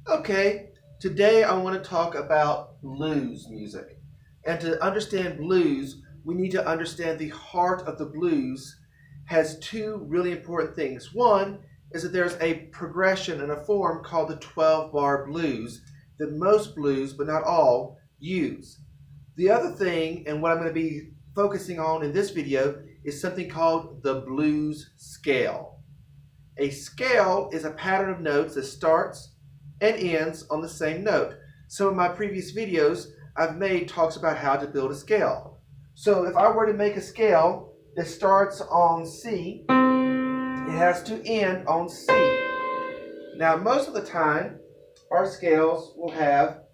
Okay, today I want to talk about blues music. And to understand blues, we need to understand the heart of the blues has two really important things. One is that there's a progression and a form called the 12 bar blues that most blues, but not all, use. The other thing, and what I'm going to be focusing on in this video, is something called the blues scale. A scale is a pattern of notes that starts and ends on the same note. Some of my previous videos I've made talks about how to build a scale. So if I were to make a scale that starts on C, it has to end on C. Now most of the time our scales will have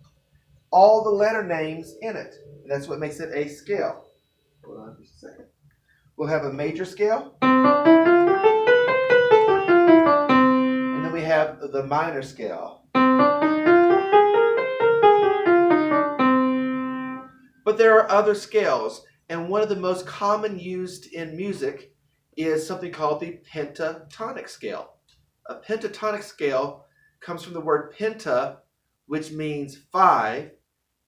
all the letter names in it. And that's what makes it a scale. Hold on just a second. We'll have a major scale. And then we have the minor scale. But there are other scales, and one of the most common used in music is something called the pentatonic scale. A pentatonic scale comes from the word penta, which means 5,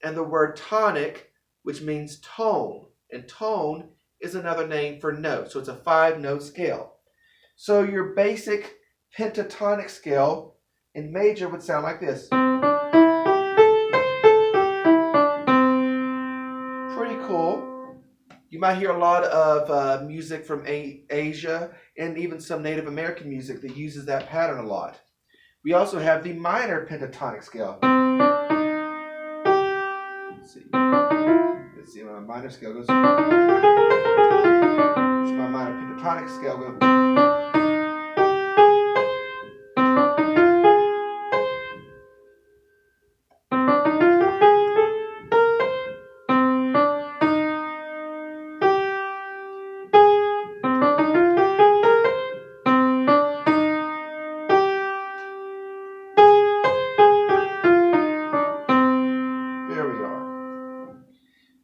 and the word tonic, which means tone. And tone is another name for note, so it's a 5-note scale. So your basic pentatonic scale in major would sound like this. Pretty cool. You might hear a lot of music from Asia and even some Native American music that uses that pattern a lot. We also have the minor pentatonic scale. Let's see my minor scale goes. My minor pentatonic scale goes.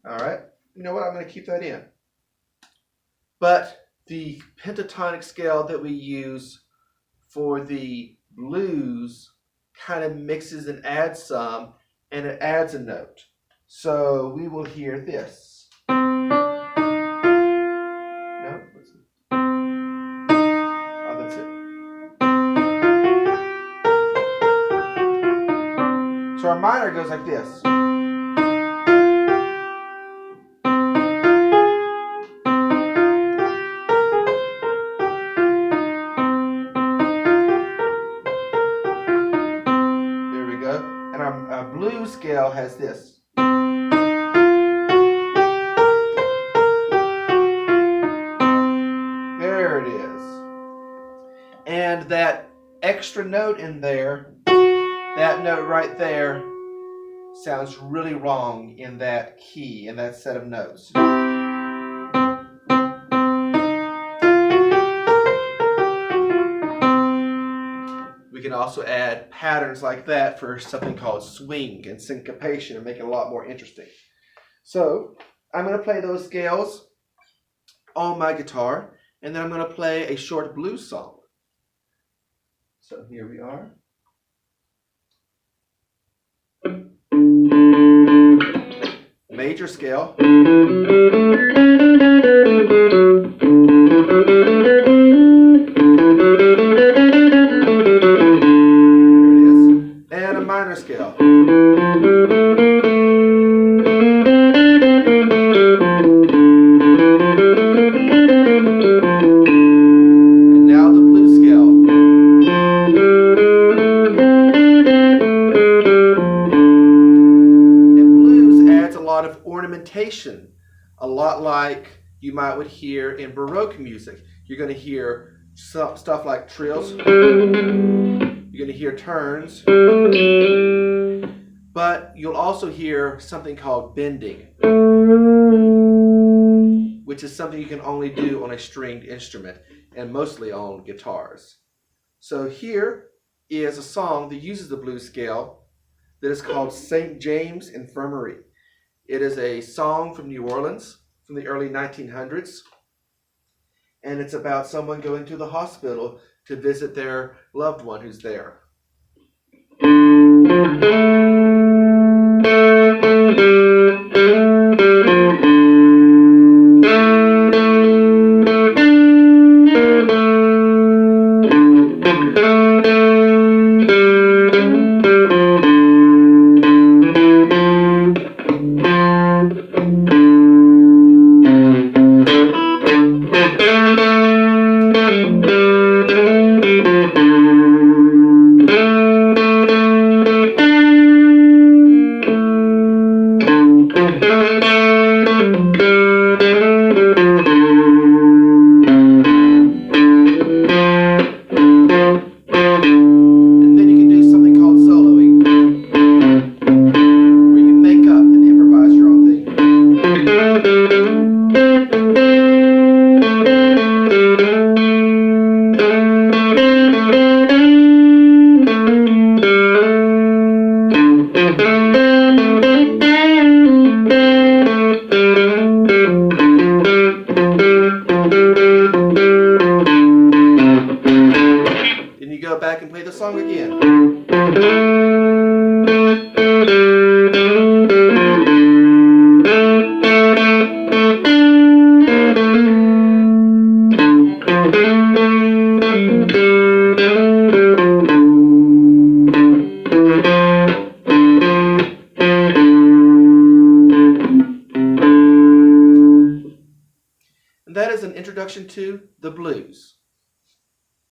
Alright, you know what, I'm going to keep that in. But the pentatonic scale that we use for the blues kind of mixes and adds some, and it adds a note. So we will hear this. No? What's it? Oh, that's it. So our minor goes like this. And our blues scale has this. There it is. And that extra note in there, that note right there, sounds really wrong in that key, in that set of notes. We can also add patterns like that for something called swing and syncopation and make it a lot more interesting. So I'm going to play those scales on my guitar, and then I'm going to play a short blues song. So here we are. Major scale. And a minor scale. And now the blues scale. And blues adds a lot of ornamentation, a lot like you might would hear in Baroque music. You're going to hear stuff like trills. You're going to hear turns, but you'll also hear something called bending, which is something you can only do on a stringed instrument and mostly on guitars. So here is a song that uses the blues scale that is called St. James Infirmary. It is a song from New Orleans from the early 1900s, and it's about someone going to the hospital to visit their loved one who's there. Then you go back and play the song again. And that is an introduction to the blues.